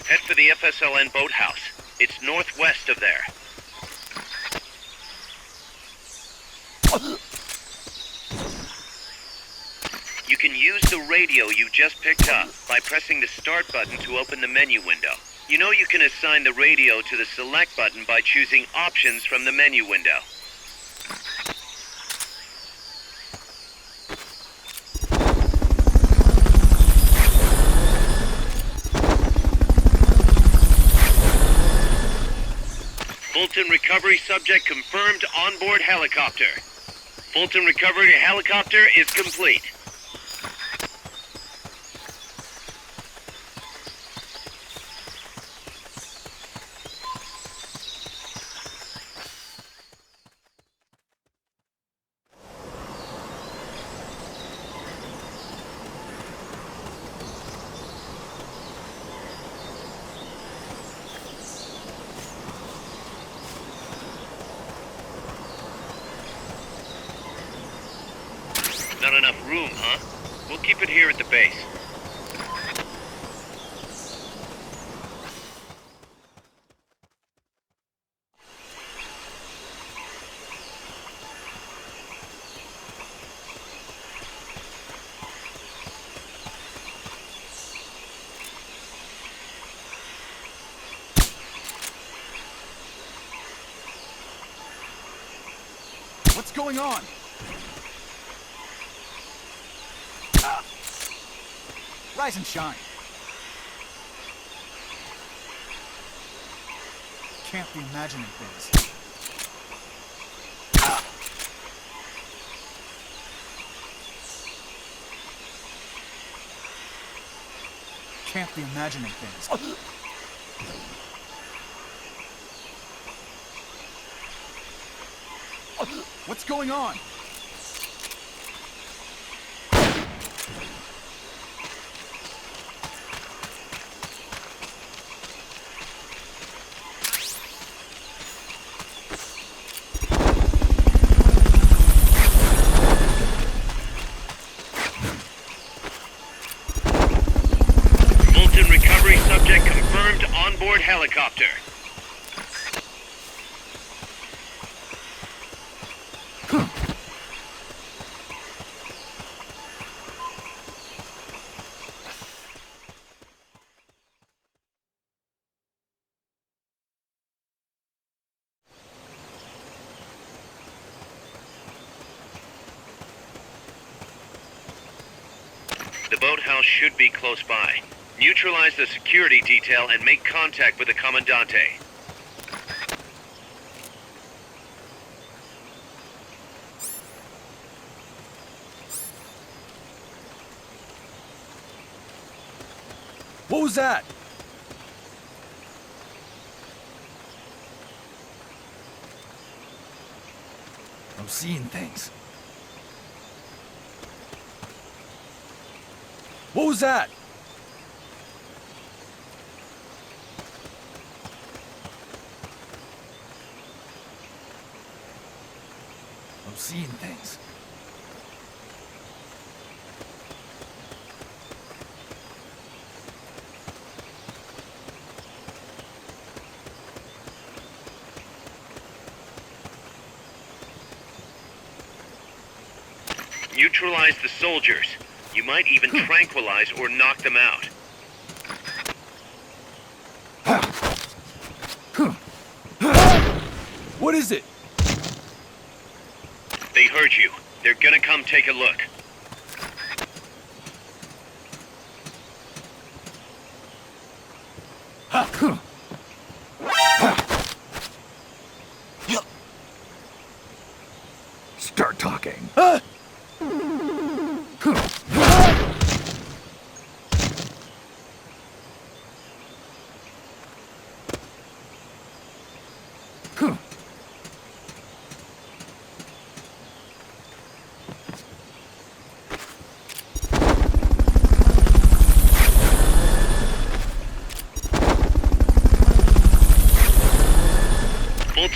Head for the FSLN boathouse. It's northwest of there. You can use the radio you just picked up by pressing the start button to open the menu window. You know you can assign the radio to the select button by choosing options from the menu window. Fulton recovery subject confirmed onboard helicopter. Fulton recovery helicopter is complete. Not enough room, huh? We'll keep it here at the base. What's going on? Rise and shine. Can't be imagining things. Can't be imagining things. What's going on? Recovery subject confirmed onboard helicopter. The boathouse should be close by. Neutralize the security detail and make contact with the Commandante. What was that? I'm seeing things. What was that? I'm seeing things. Neutralize the soldiers. You might even tranquilize or knock them out. What is it? They heard you. They're gonna come take a look. Start talking. Fulton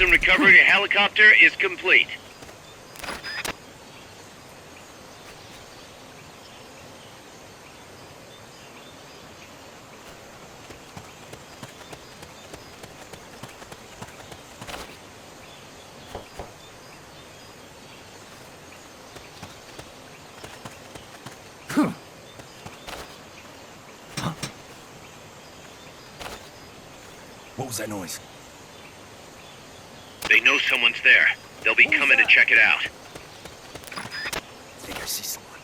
recovery helicopter is complete. What was that noise? They know someone's there. They'll be coming to check it out. I think I see someone.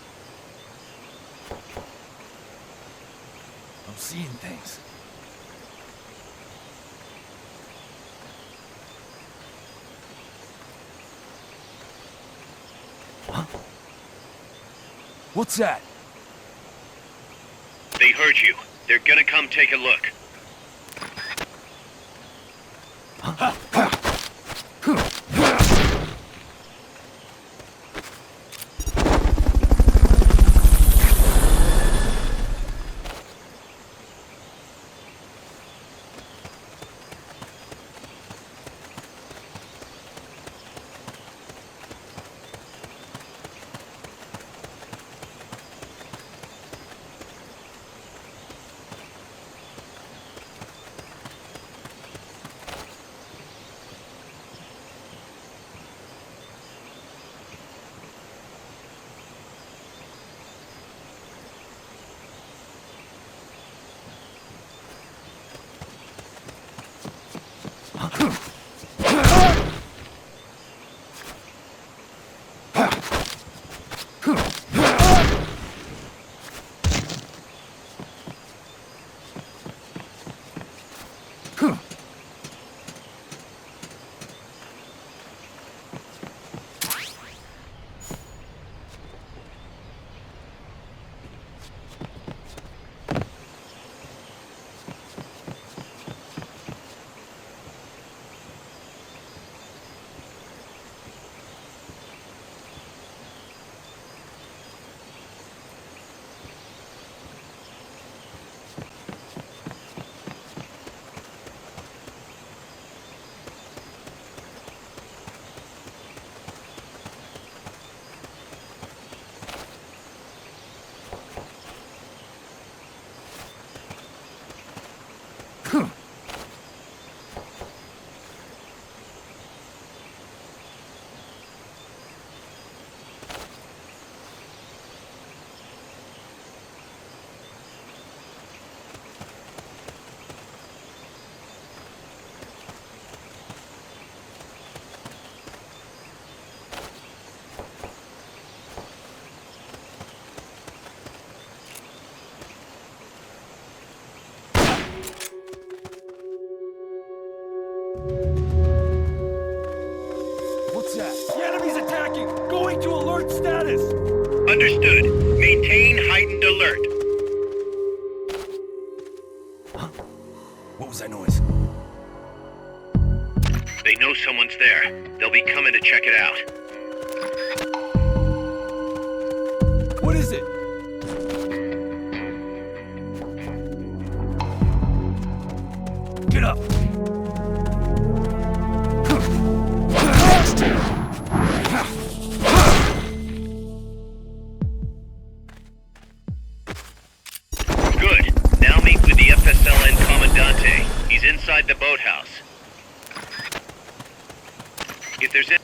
I'm seeing things. Huh? What's that? They heard you. They're gonna come take a look. What's that? The enemy's attacking! Going to alert status! Understood. Maintain heightened alert. Huh? What was that noise? They know someone's there. They'll be coming to check it out. What is it? Get up! Good. Now meet with the FSLN Commandante. He's inside the boathouse. If there's any...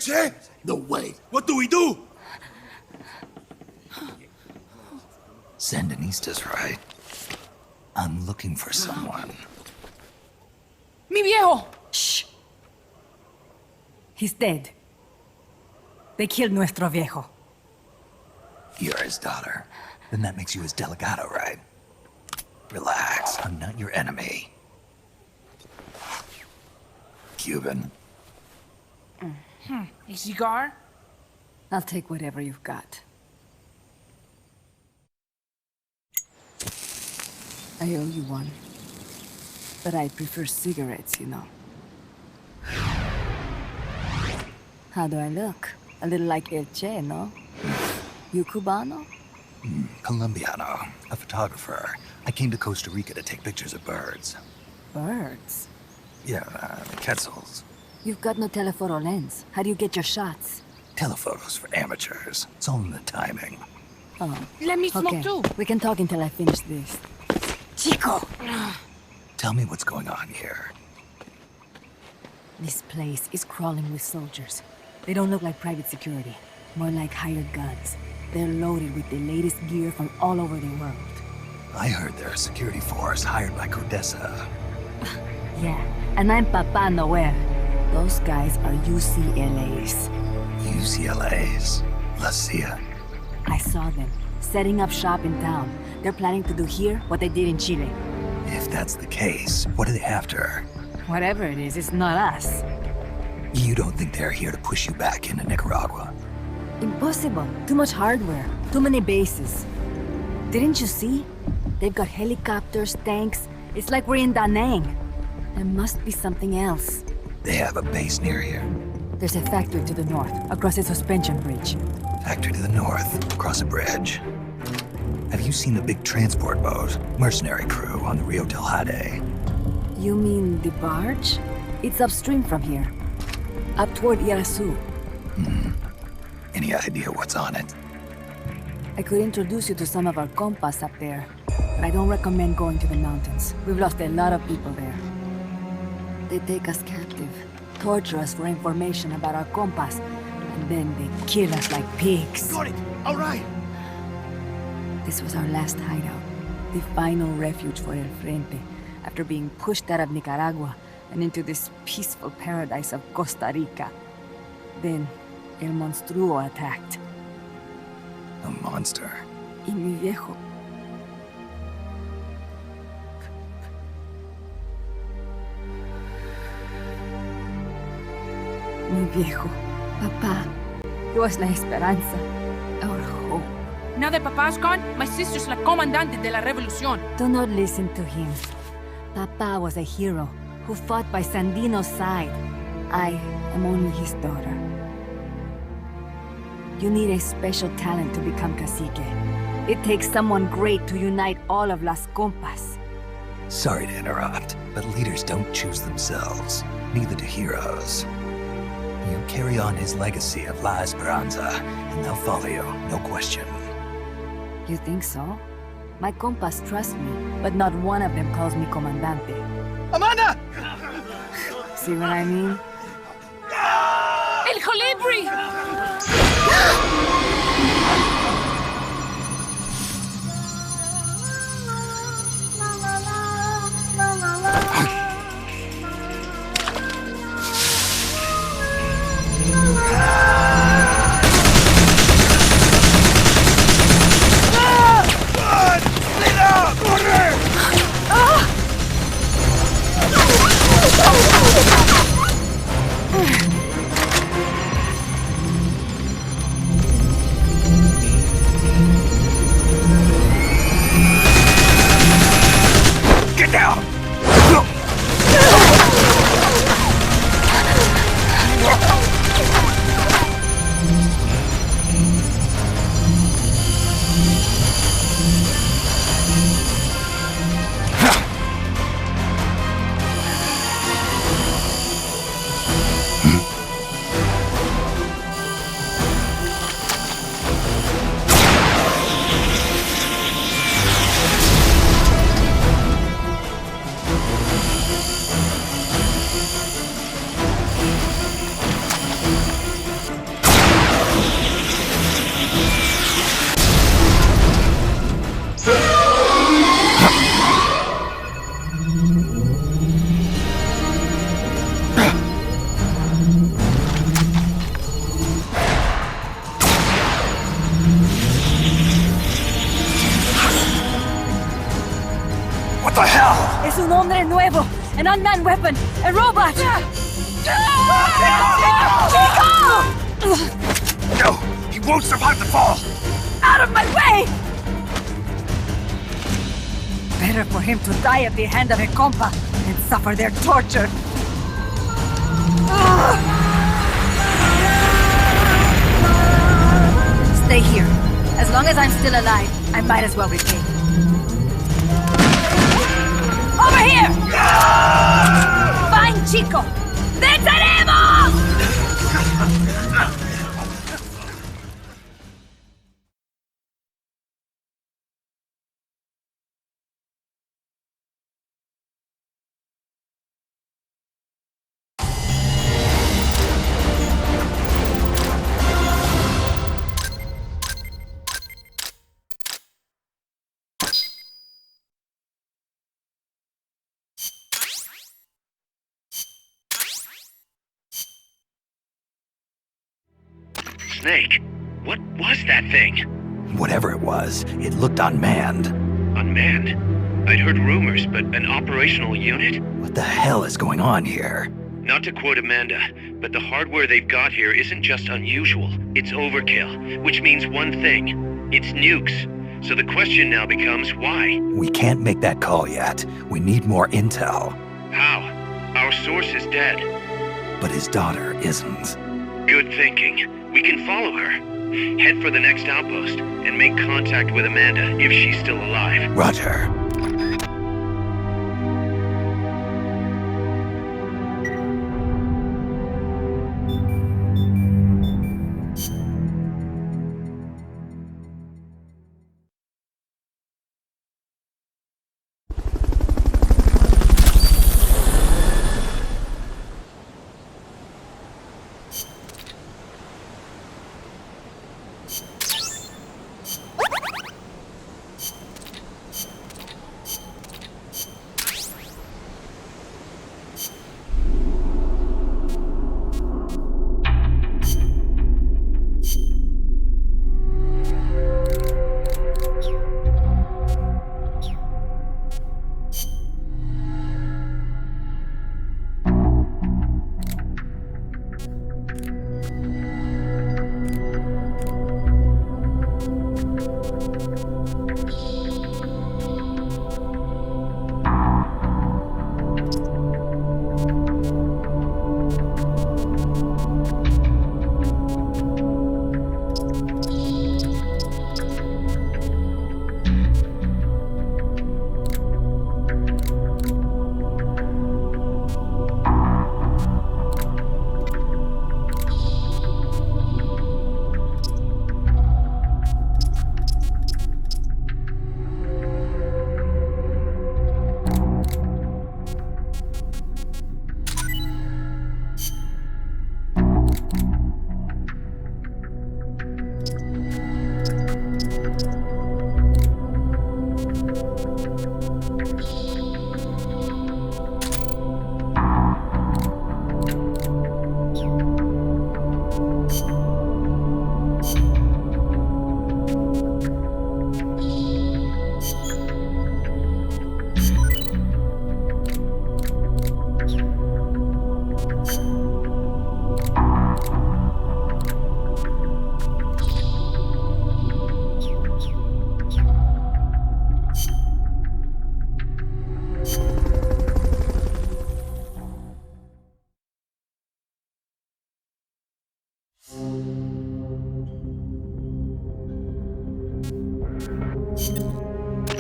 Che? No way. What do we do? Sandinista's right. I'm looking for someone. ¡Mi viejo! Shh. He's dead. They killed nuestro viejo. You're his daughter. Then that makes you his delegado, right? Relax, I'm not your enemy. Cuban. A cigar? I'll take whatever you've got. I owe you one. But I prefer cigarettes, you know. How do I look? A little like El Che, no? You Cubano? Colombiano, a photographer. I came to Costa Rica to take pictures of birds. Birds? Yeah, the quetzals. You've got no telephoto lens. How do you get your shots? Telephotos for amateurs. It's all in the timing. Oh, Let me smoke okay. too. We can talk until I finish this. Chico! Tell me what's going on here. This place is crawling with soldiers. They don't look like private security. More like hired guns. They're loaded with the latest gear from all over the world. I heard they're a security force hired by Codesa. Yeah, and I'm Papa Noel. Those guys are UCLA's. UCLA's. La CIA. I saw them, setting up shop in town. They're planning to do here what they did in Chile. If that's the case, what are they after? Whatever it is, it's not us. You don't think they're here to push you back into Nicaragua? Impossible. Too much hardware. Too many bases. Didn't you see? They've got helicopters, tanks. It's like we're in Da Nang. There must be something else. They have a base near here. There's a factory to the north, across a suspension bridge. Factory to the north, across a bridge. Have you seen the big transport boat, mercenary crew on the Rio del Jade? You mean the barge? It's upstream from here. Up toward Irasu. Any idea what's on it? I could introduce you to some of our compas up there, but I don't recommend going to the mountains. We've lost a lot of people there. They take us captive, torture us for information about our compas, and then they kill us like pigs. Got it. All right. This was our last hideout, the final refuge for El Frente, after being pushed out of Nicaragua and into this peaceful paradise of Costa Rica. Then, El Monstruo attacked. A monster. Y mi viejo. Mi viejo. Papá. He was la esperanza. Our hope. Now that Papa's gone, my sister's la comandante de la revolución. Do not listen to him. Papa was a hero who fought by Sandino's side. I am only his daughter. You need a special talent to become cacique. It takes someone great to unite all of Las Compas. Sorry to interrupt, but leaders don't choose themselves. Neither do heroes. You carry on his legacy of La Esperanza, and they'll follow you, no question. You think so? My compas trust me, but not one of them calls me comandante. Amanda! See what I mean? El Colibri! Hombre Nuevo, an unmanned weapon, a robot! Chico! No! He won't survive the fall! Out of my way! Better for him to die at the hand of a compa and suffer their torture. Stay here. As long as I'm still alive, I might as well repay. Over here! Fine, Chico! ¡Venceremos! Snake, what was that thing? Whatever it was, it looked unmanned. Unmanned? I'd heard rumors, but an operational unit? What the hell is going on here? Not to quote Amanda, but the hardware they've got here isn't just unusual, it's overkill, which means one thing. It's nukes. So the question now becomes why? We can't make that call yet. We need more intel. How? Our source is dead. But his daughter isn't. Good thinking. We can follow her. Head for the next outpost and make contact with Amanda if she's still alive. Roger.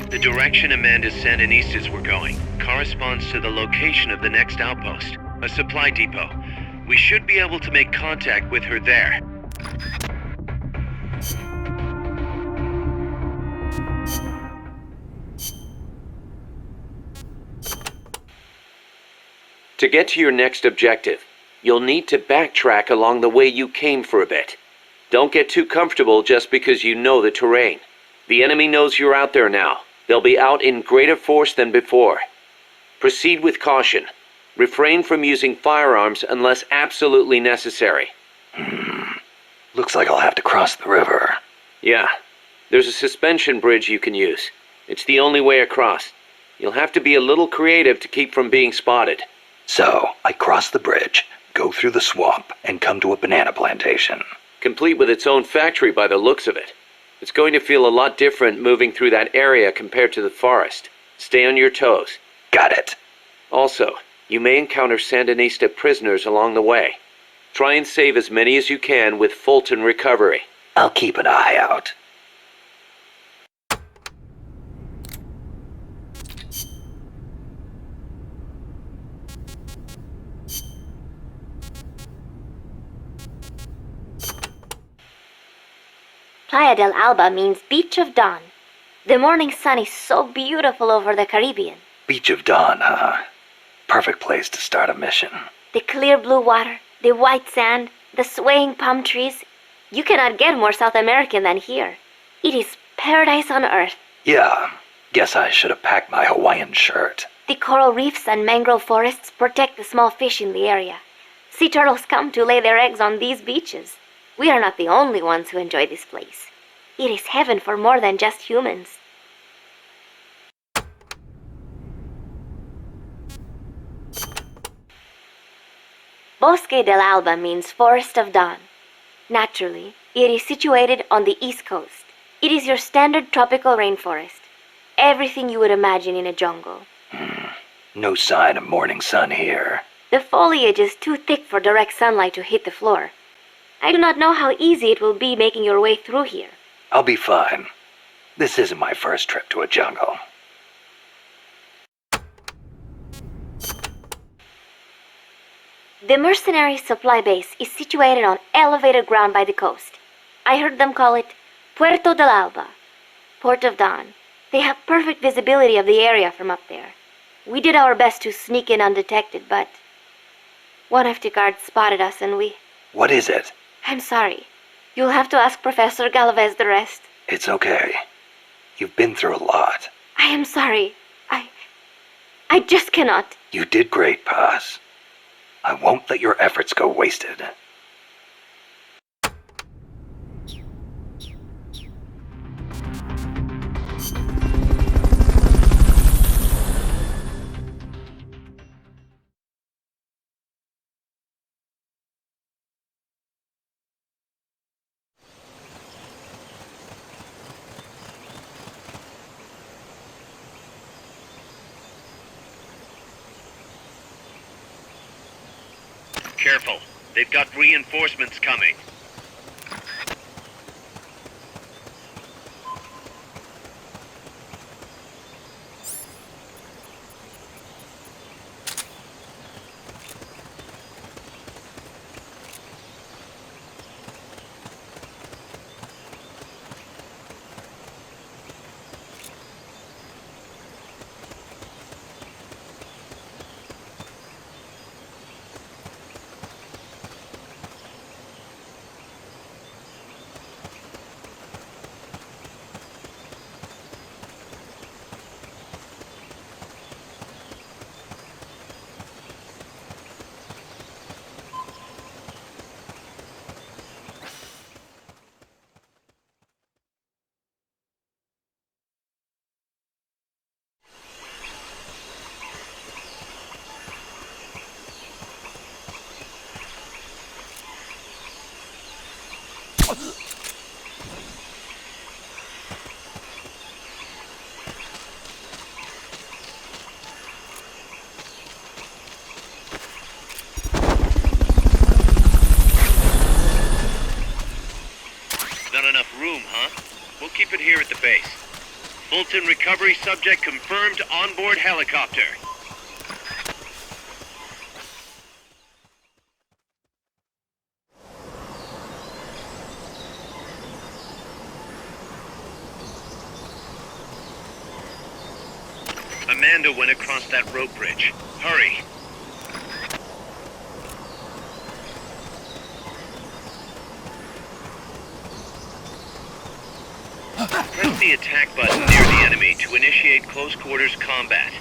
The direction Amanda's Sandinistas were going corresponds to the location of the next outpost, a supply depot. We should be able to make contact with her there. To get to your next objective, you'll need to backtrack along the way you came for a bit. Don't get too comfortable just because you know the terrain. The enemy knows you're out there now. They'll be out in greater force than before. Proceed with caution. Refrain from using firearms unless absolutely necessary. Looks like I'll have to cross the river. Yeah, there's a suspension bridge you can use. It's the only way across. You'll have to be a little creative to keep from being spotted. So, I cross the bridge, go through the swamp, and come to a banana plantation. Complete with its own factory by the looks of it. It's going to feel a lot different moving through that area compared to the forest. Stay on your toes. Got it. Also, you may encounter Sandinista prisoners along the way. Try and save as many as you can with Fulton recovery. I'll keep an eye out. Playa del Alba means Beach of Dawn. The morning sun is so beautiful over the Caribbean. Beach of Dawn, huh? Perfect place to start a mission. The clear blue water, the white sand, the swaying palm trees. You cannot get more South American than here. It is paradise on earth. Yeah, guess I should have packed my Hawaiian shirt. The coral reefs and mangrove forests protect the small fish in the area. Sea turtles come to lay their eggs on these beaches. We are not the only ones who enjoy this place. It is heaven for more than just humans. Bosque del Alba means Forest of Dawn. Naturally, it is situated on the east coast. It is your standard tropical rainforest. Everything you would imagine in a jungle. No sign of morning sun here. The foliage is too thick for direct sunlight to hit the floor. I do not know how easy it will be making your way through here. I'll be fine. This isn't my first trip to a jungle. The mercenary supply base is situated on elevated ground by the coast. I heard them call it Puerto del Alba, Port of Dawn. They have perfect visibility of the area from up there. We did our best to sneak in undetected, but one of the guards spotted us and we... What is it? I'm sorry. You'll have to ask Professor Galvez the rest. It's okay. You've been through a lot. I am sorry. I just cannot. You did great, Paz. I won't let your efforts go wasted. Careful. They've got reinforcements coming. Not enough room, huh? We'll keep it here at the base. Fulton recovery subject confirmed onboard helicopter. Amanda went across that rope bridge. Hurry. Press the attack button near the enemy to initiate close quarters combat.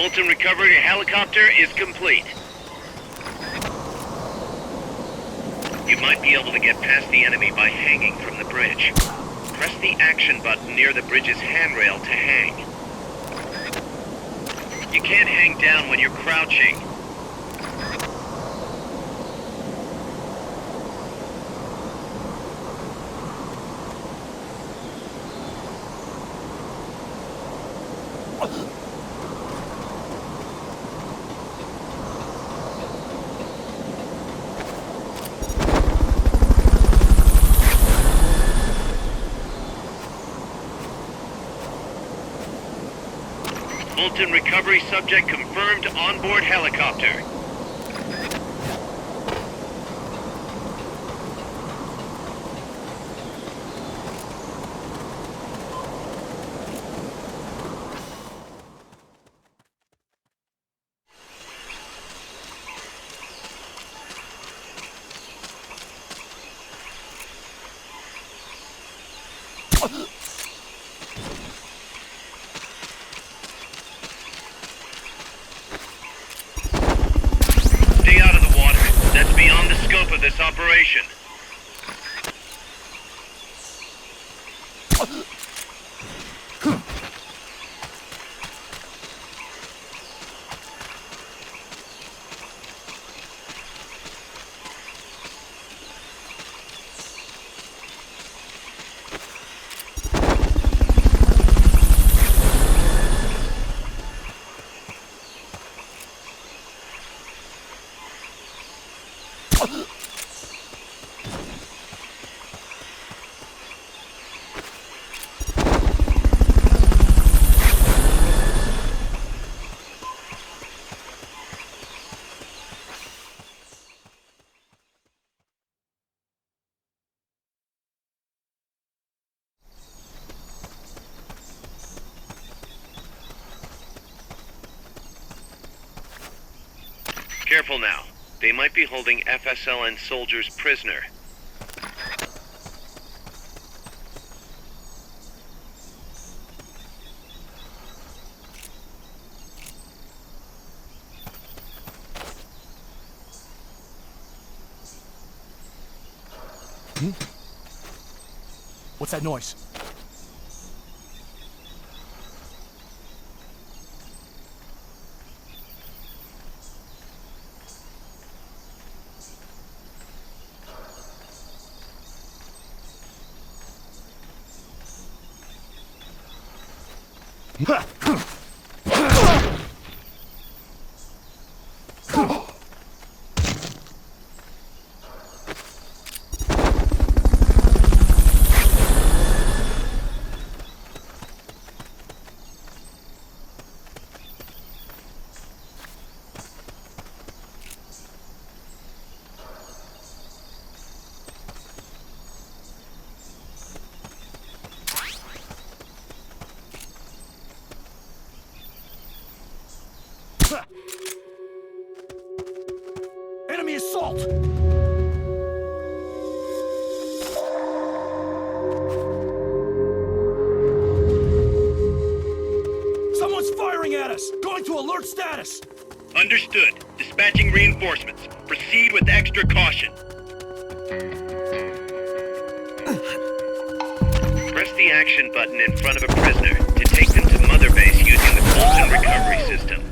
Fulton recovery helicopter is complete. You might be able to get past the enemy by hanging from the bridge. Press the action button near the bridge's handrail to hang. You can't hang down when you're crouching. Fulton recovery subject confirmed onboard helicopter. Stay out of the water. That's beyond the scope of this operation. Careful now. They might be holding FSLN soldiers prisoner. What's that noise? Enemy assault! Someone's firing at us! Going to alert status! Understood. Dispatching reinforcements. Proceed with extra caution. Press the action button in front of a prisoner to take them to Mother Base using the Fulton recovery system.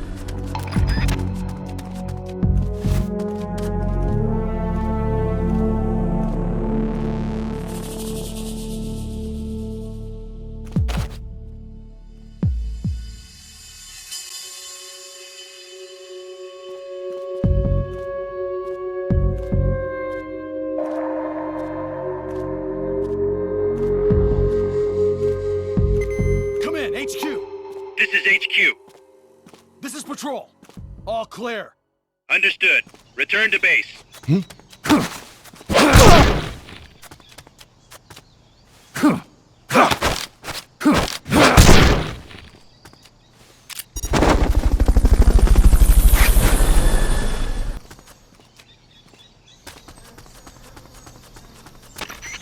HQ! This is HQ. This is Patrol. All clear. Understood. Return to base.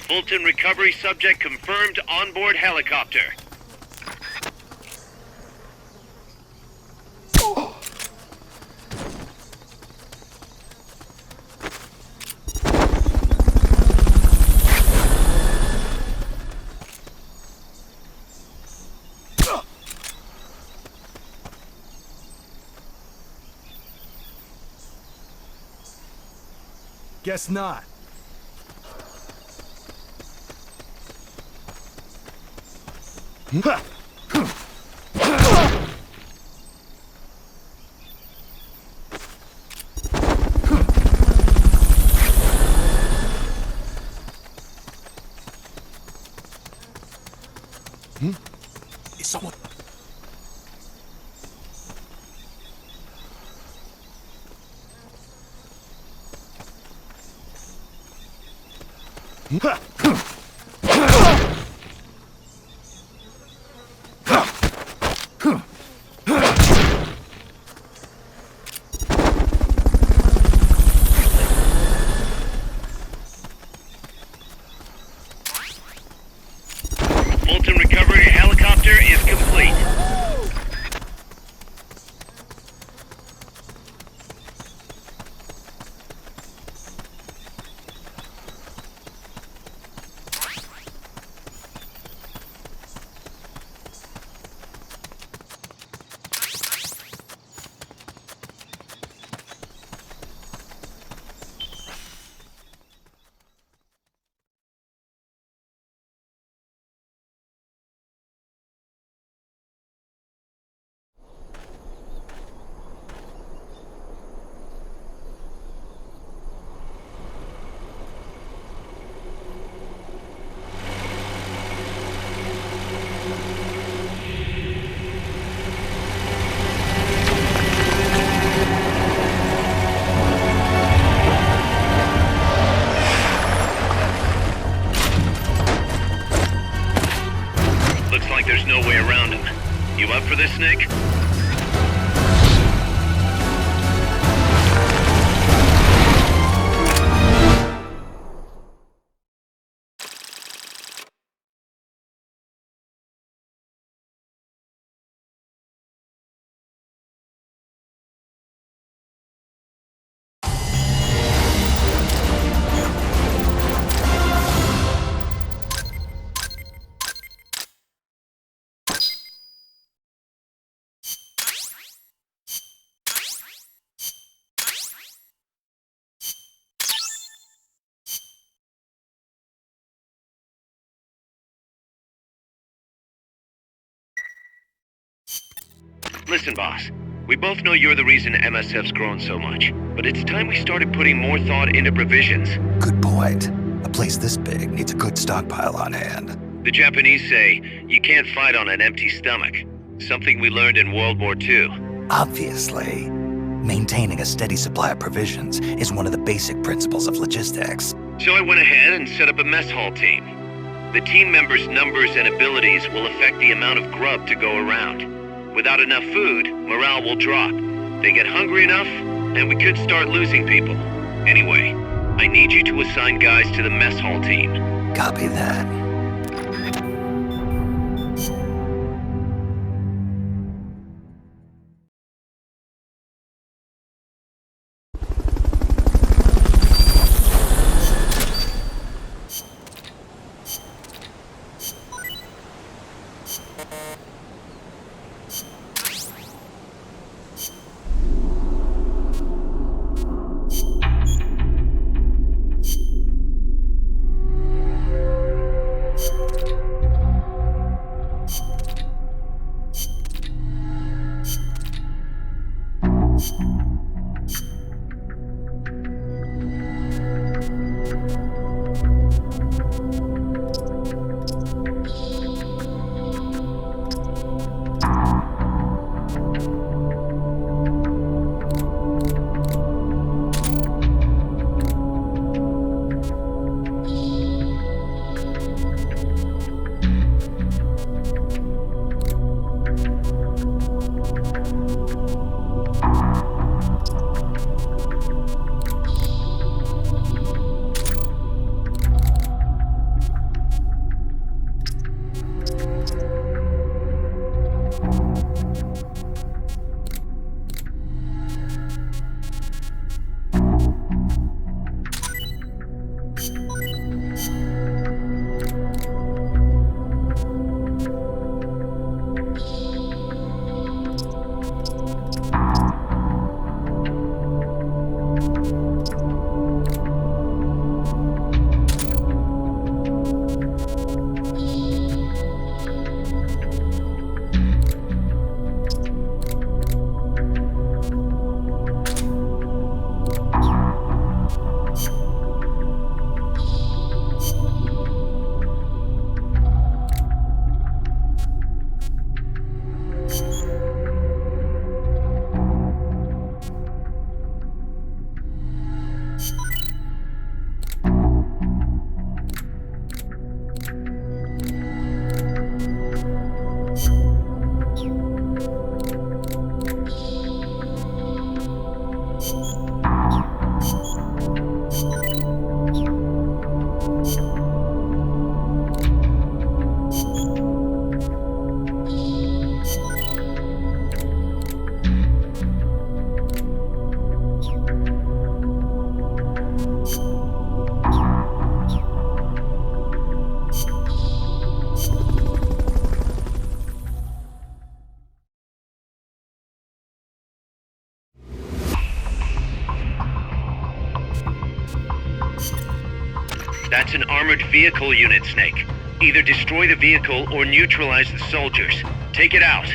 Fulton recovery subject confirmed onboard helicopter. Guess not. Is someone... Fulton recovery helicopter is complete. Looks like there's no way around him. You up for this, Snake? Listen, boss. We both know you're the reason MSF's grown so much, but it's time we started putting more thought into provisions. Good point. A place this big needs a good stockpile on hand. The Japanese say, you can't fight on an empty stomach. Something we learned in World War II. Obviously, maintaining a steady supply of provisions is one of the basic principles of logistics. So I went ahead and set up a mess hall team. The team members' numbers and abilities will affect the amount of grub to go around. Without enough food, morale will drop. They get hungry enough, and we could start losing people. Anyway, I need you to assign guys to the mess hall team. Copy that. armored vehicle unit, Snake. Either destroy the vehicle or neutralize the soldiers. Take it out.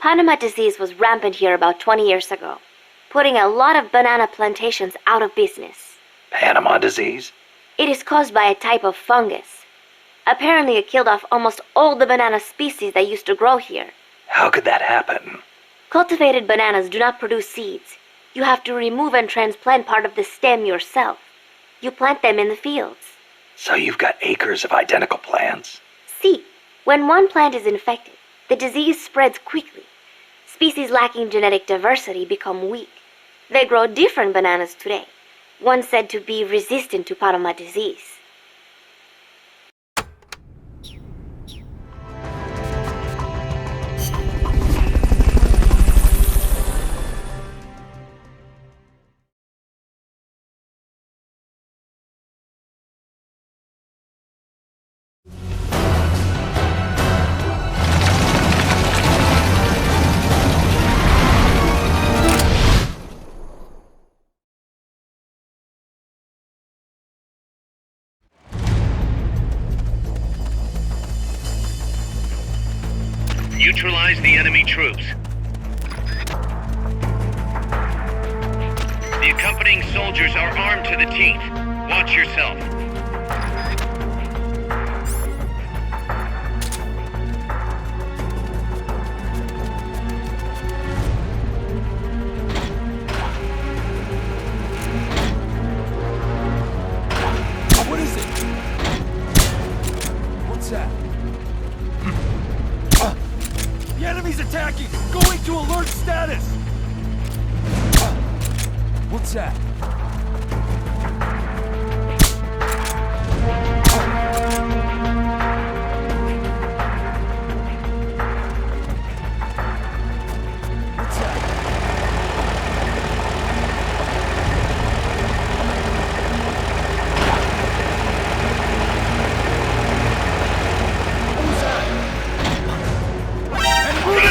Panama disease was rampant here about 20 years ago, putting a lot of banana plantations out of business. Panama disease? It is caused by a type of fungus. Apparently it killed off almost all the banana species that used to grow here. How could that happen? Cultivated bananas do not produce seeds. You have to remove and transplant part of the stem yourself. You plant them in the fields. So you've got acres of identical plants? See, when one plant is infected, the disease spreads quickly. Species lacking genetic diversity become weak. They grow different bananas today, one said to be resistant to Panama disease. Neutralize the enemy troops. The accompanying soldiers are armed to the teeth. Watch yourself. What is it? What's that? The enemy's attacking! Going to alert status! What's that? What's that? What was that? And move it!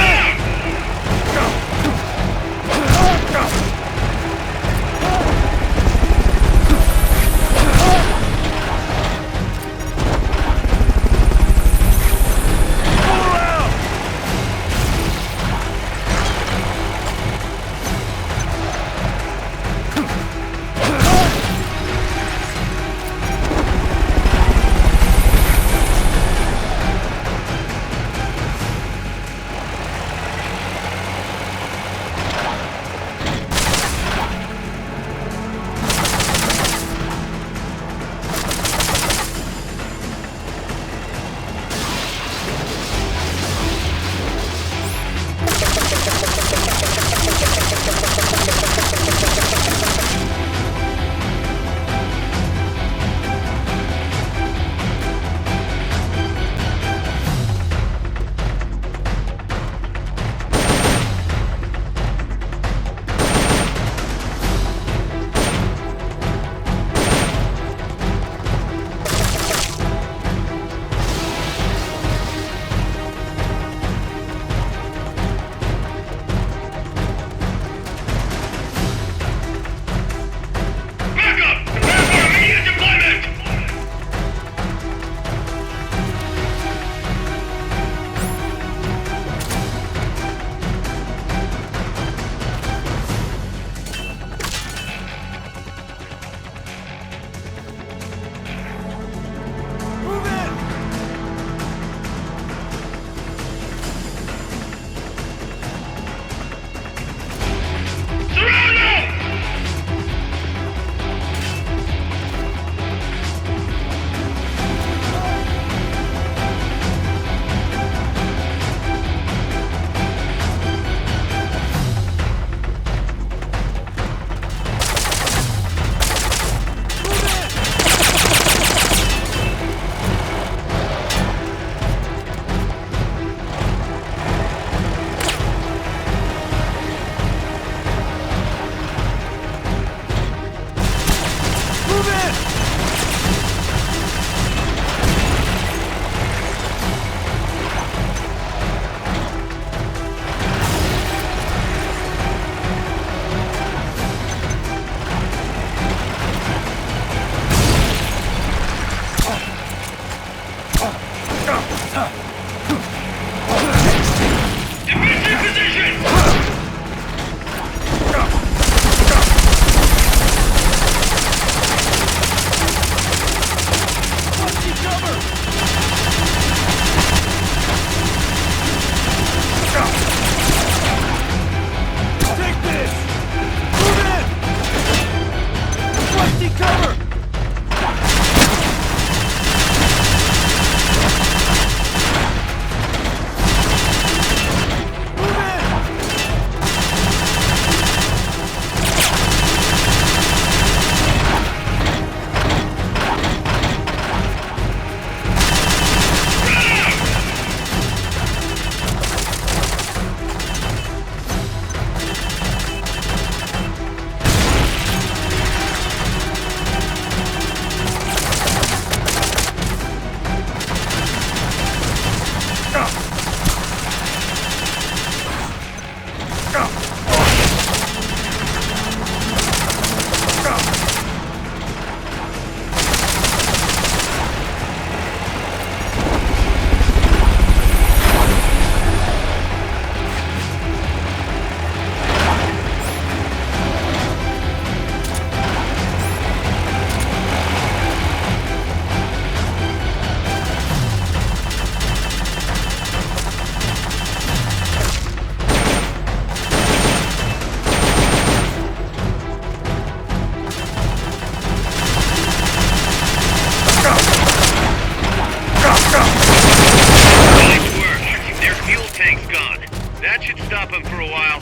That should stop him for a while.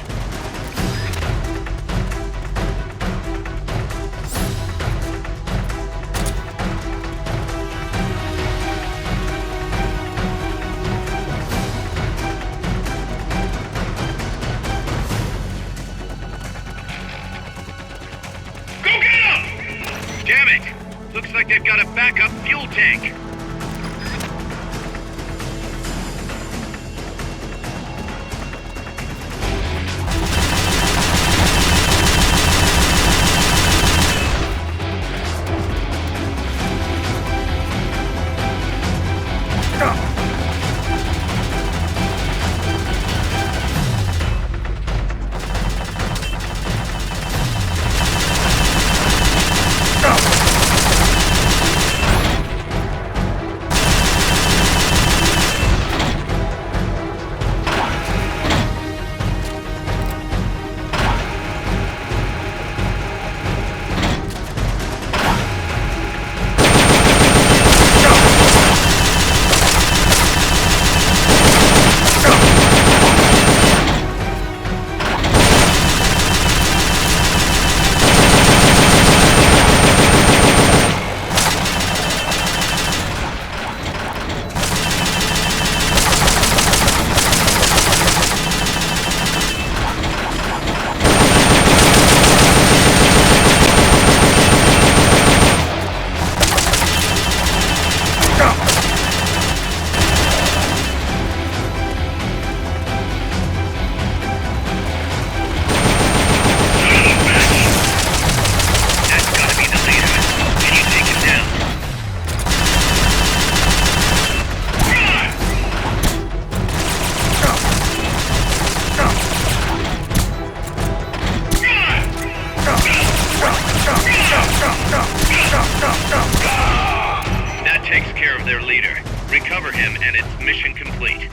Go get him! Damn it! Looks like they've got a backup fuel tank. That takes care of their leader. Recover him and it's mission complete.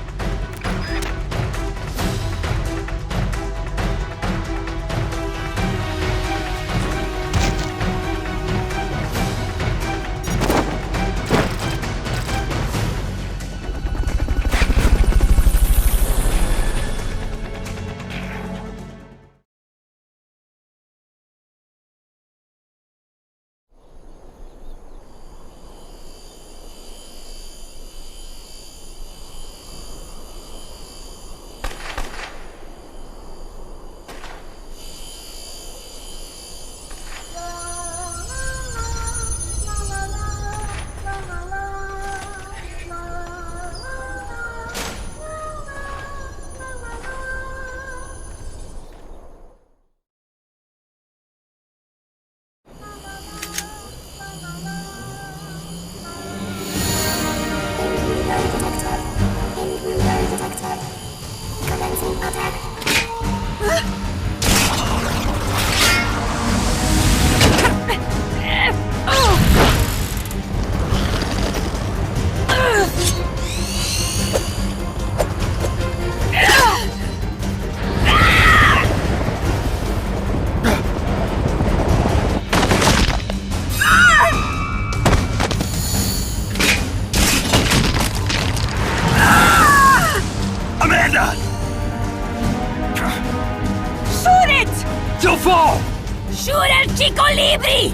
¡Shoot al chico Libri!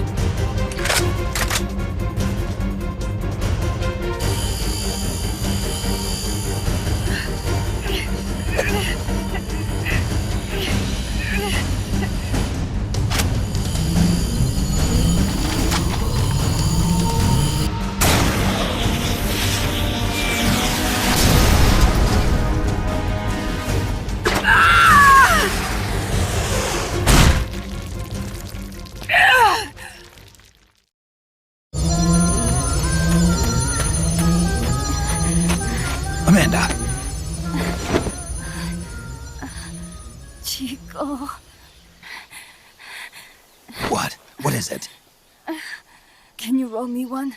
Amanda! Chico. What? What is it? Can you roll me one?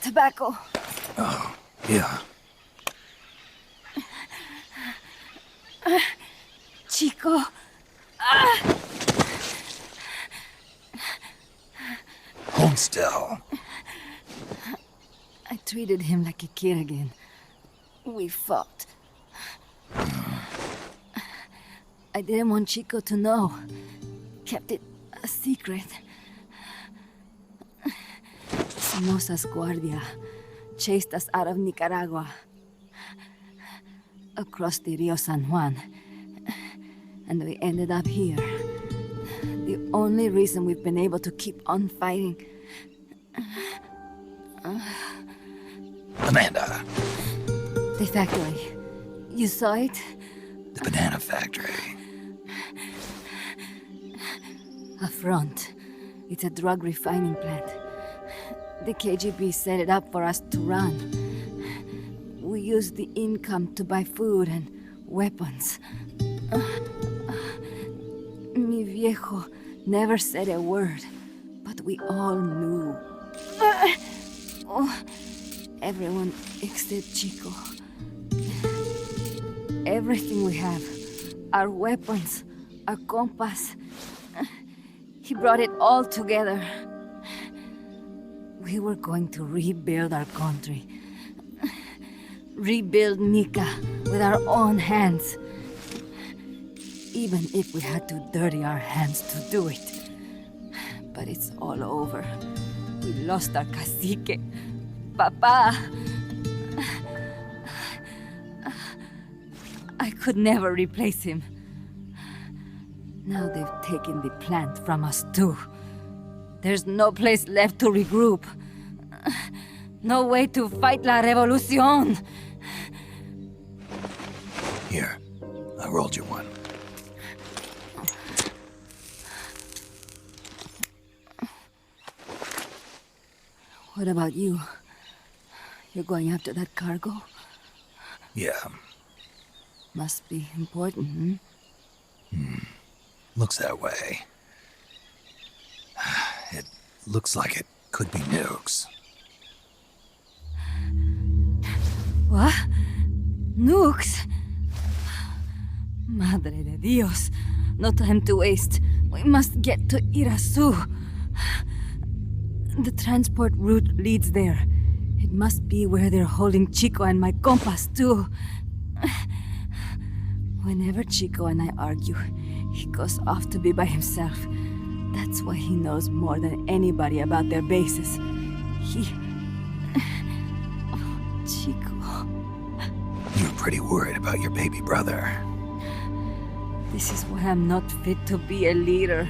Tobacco. Oh, yeah. Chico. Hold still. I treated him like a kid again. We fought. I didn't want Chico to know. Kept it a secret. Somoza's Guardia chased us out of Nicaragua. Across the Rio San Juan. And we ended up here. The only reason we've been able to keep on fighting. Amanda, The factory. You saw it? the banana factory. A front. It's a drug refining plant. The KGB set it up for us to run. We used the income to buy food and weapons. Mi viejo never said a word, but we all knew. Everyone except Chico. Everything we have, our weapons, our compass. He brought it all together. We were going to rebuild our country. Rebuild Nika with our own hands. Even if we had to dirty our hands to do it. But it's all over. We lost our cacique. Papa. I could never replace him. Now they've taken the plant from us too. There's no place left to regroup. No way to fight la revolución. Here, I rolled you one. What about you? You're going after that cargo? Yeah, Must be important, looks that way. It looks like it could be nukes. What? Nukes? Madre de Dios. No time to waste. We must get to Irasu. The transport route leads there. It must be where they're holding Chico and my compass, too. Whenever Chico and I argue, he goes off to be by himself. That's why he knows more than anybody about their bases. Oh, Chico. You're pretty worried about your baby brother. This is why I'm not fit to be a leader.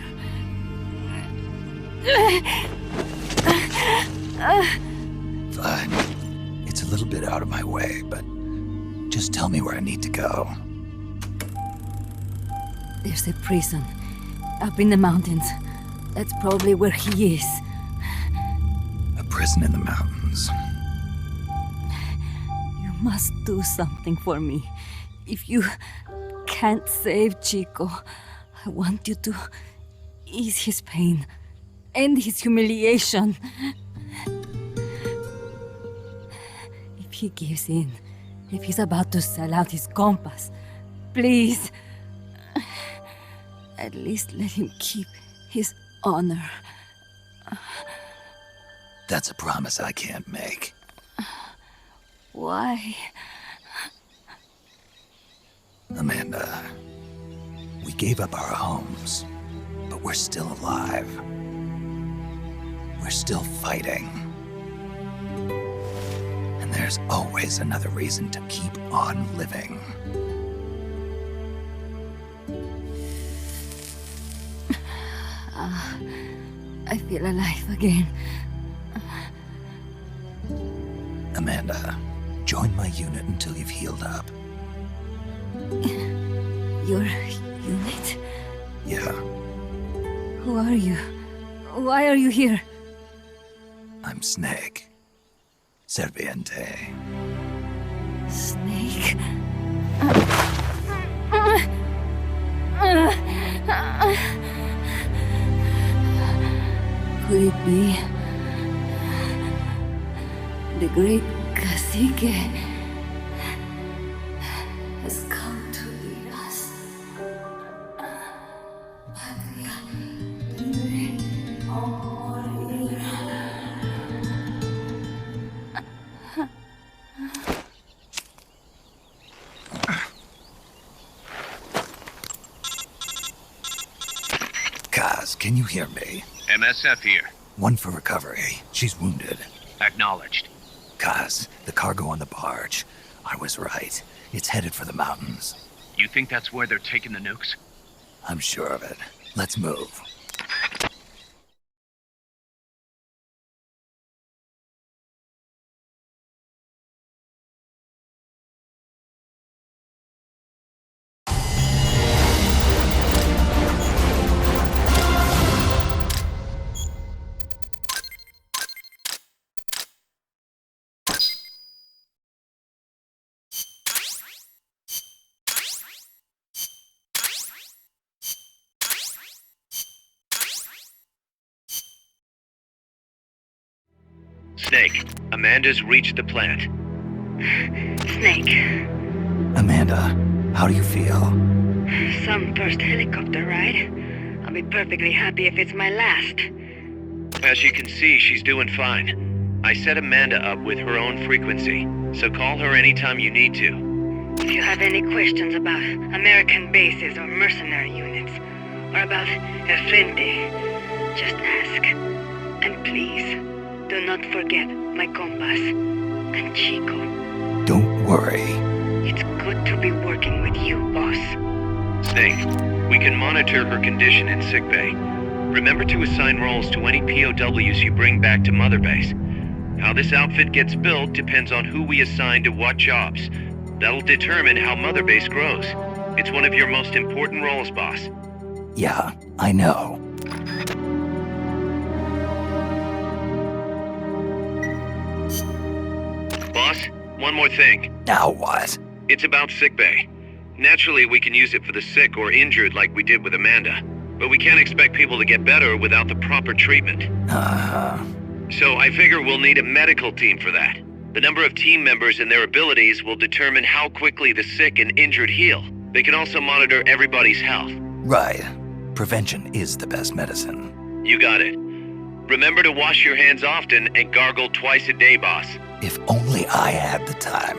Fine. It's a little bit out of my way, but just tell me where I need to go. There's a prison up in the mountains. That's probably where he is. A prison in the mountains. You must do something for me. If you can't save Chico, I want you to ease his pain, end his humiliation. If he gives in, if he's about to sell out his compass, please, at least let him keep his honor. That's a promise I can't make. Why? Amanda, we gave up our homes, but we're still alive. We're still fighting. And there's always another reason to keep on living. I feel alive again. Amanda, join my unit until you've healed up. Your unit? Yeah, Who are you? Why are you here? I'm Snake. Serviente. Snake? Could it be the great cacique has come to lead us? Patria libre o morir. Kaz, can you hear me? MSF here. One for recovery. She's wounded. Acknowledged. Kaz, the cargo on the barge. I was right. It's headed for the mountains. You think that's where they're taking the nukes? I'm sure of it. Let's move. Snake, Amanda's reached the plant. Snake. Amanda, how do you feel? Some first helicopter ride. I'll be perfectly happy if it's my last. As you can see, she's doing fine. I set Amanda up with her own frequency, so call her anytime you need to. If you have any questions about American bases or mercenary units, or about El Frente, just ask. And please, do not forget my compass and Chico. Don't worry. It's good to be working with you, boss. Snake, we can monitor her condition in sickbay. Remember to assign roles to any POWs you bring back to Mother Base. How this outfit gets built depends on who we assign to what jobs. That'll determine how Mother Base grows. It's one of your most important roles, boss. Yeah, I know. Boss, one more thing. Now what? It's about sickbay. Naturally, we can use it for the sick or injured like we did with Amanda. But we can't expect people to get better without the proper treatment. So I figure we'll need a medical team for that. The number of team members and their abilities will determine how quickly the sick and injured heal. They can also monitor everybody's health. Right. Prevention is the best medicine. You got it. Remember to wash your hands often and gargle twice a day, boss. If only I had the time.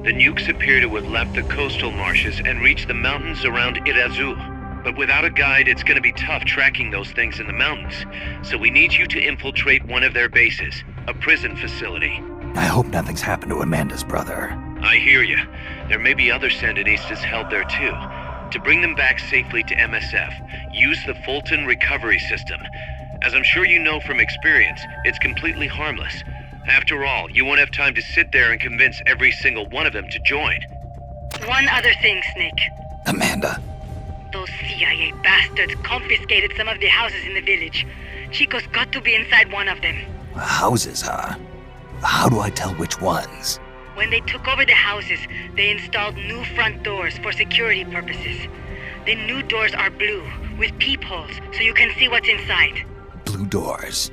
The nukes appear to have left the coastal marshes and reached the mountains around Irazu. But without a guide, it's gonna be tough tracking those things in the mountains. So we need you to infiltrate one of their bases, a prison facility. I hope nothing's happened to Amanda's brother. I hear you. There may be other Sandinistas held there too. To bring them back safely to MSF, use the Fulton recovery system. As I'm sure you know from experience, it's completely harmless. After all, you won't have time to sit there and convince every single one of them to join. One other thing, Snake. Amanda, Those CIA bastards confiscated some of the houses in the village. Chico's got to be inside one of them. houses, huh? How do I tell which ones? When they took over the houses, they installed new front doors for security purposes. The new doors are blue, with peepholes, so you can see what's inside. Blue doors.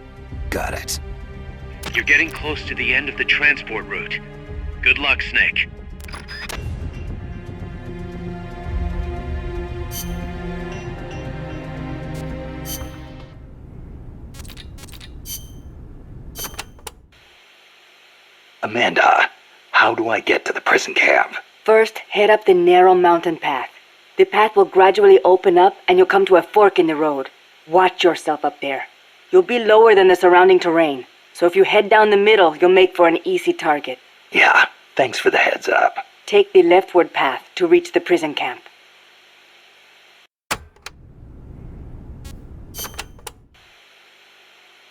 Got it. You're getting close to the end of the transport route. Good luck, Snake. Amanda, how do I get to the prison camp? First, head up the narrow mountain path. The path will gradually open up and you'll come to a fork in the road. Watch yourself up there. You'll be lower than the surrounding terrain, so if you head down the middle, you'll make for an easy target. Yeah, thanks for the heads up. Take the leftward path to reach the prison camp.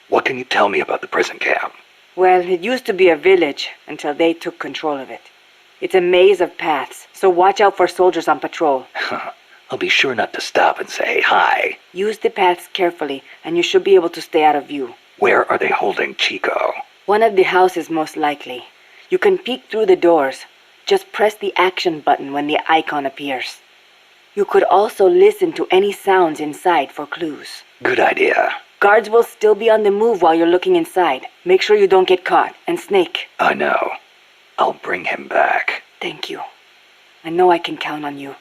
What can you tell me about the prison camp? Well, it used to be a village until they took control of it. It's a maze of paths, so watch out for soldiers on patrol. I'll be sure not to stop and say hi. Use the paths carefully, and you should be able to stay out of view. Where are they holding Chico? One of the houses, most likely. You can peek through the doors. Just press the action button when the icon appears. You could also listen to any sounds inside for clues. Good idea. Guards will still be on the move while you're looking inside. Make sure you don't get caught. And Snake. I know. I'll bring him back. Thank you. I know I can count on you.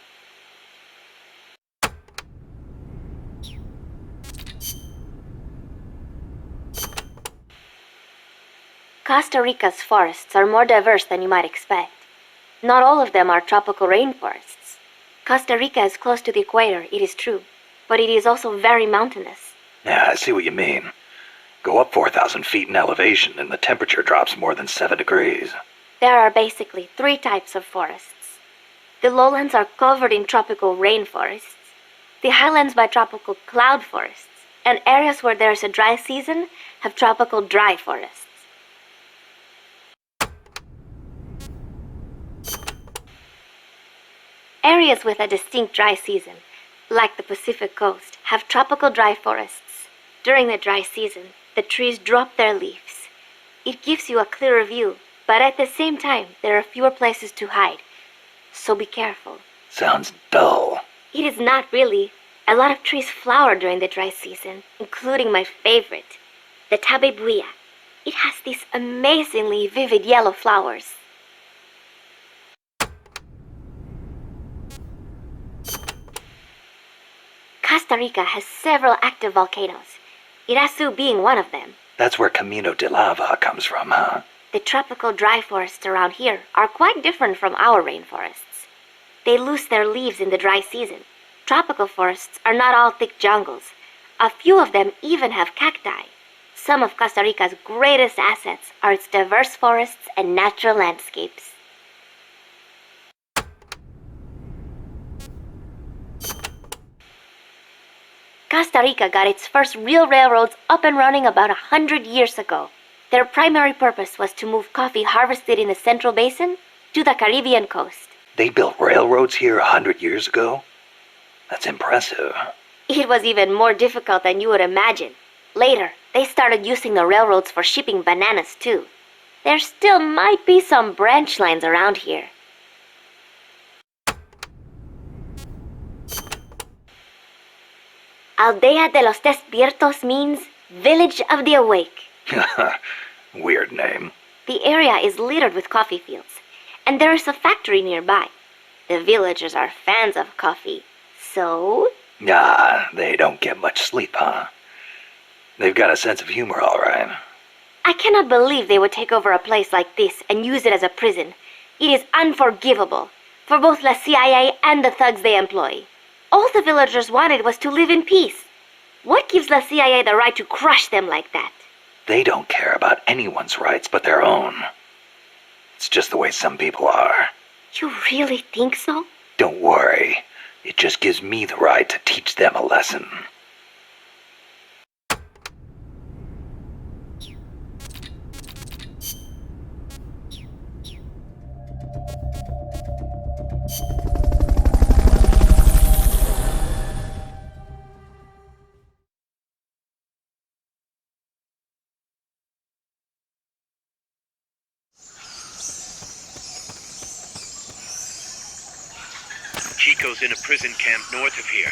Costa Rica's forests are more diverse than you might expect. Not all of them are tropical rainforests. Costa Rica is close to the equator, it is true, but it is also very mountainous. Yeah, I see what you mean. Go up 4,000 feet in elevation and the temperature drops more than 7 degrees. There are basically 3 types of forests. The lowlands are covered in tropical rainforests, the highlands by tropical cloud forests, and areas where there is a dry season have tropical dry forests. Areas with a distinct dry season, like the Pacific coast, have tropical dry forests. During the dry season, the trees drop their leaves. It gives you a clearer view, but at the same time, there are fewer places to hide. So be careful. Sounds dull. It is not really. A lot of trees flower during the dry season, including my favorite, the tabebuya. It has these amazingly vivid yellow flowers. Costa Rica has several active volcanoes, Irazu being one of them. That's where Camino de Lava comes from, huh? The tropical dry forests around here are quite different from our rainforests. They lose their leaves in the dry season. Tropical forests are not all thick jungles. A few of them even have cacti. Some of Costa Rica's greatest assets are its diverse forests and natural landscapes. Costa Rica got its first real railroads up and running about 100 years ago. Their primary purpose was to move coffee harvested in the Central Basin to the Caribbean coast. They built railroads here 100 years ago? That's impressive. It was even more difficult than you would imagine. Later, they started using the railroads for shipping bananas too. There still might be some branch lines around here. Aldea de los Despiertos means Village of the Awake. Weird name. The area is littered with coffee fields, and there is a factory nearby. The villagers are fans of coffee, so... Ah, they don't get much sleep, huh? They've got a sense of humor, all right. I cannot believe they would take over a place like this and use it as a prison. It is unforgivable for both the CIA and the thugs they employ. All the villagers wanted was to live in peace. What gives the CIA the right to crush them like that? They don't care about anyone's rights but their own. It's just the way some people are. You really think so? Don't worry. It just gives me the right to teach them a lesson. Chico's in a prison camp north of here.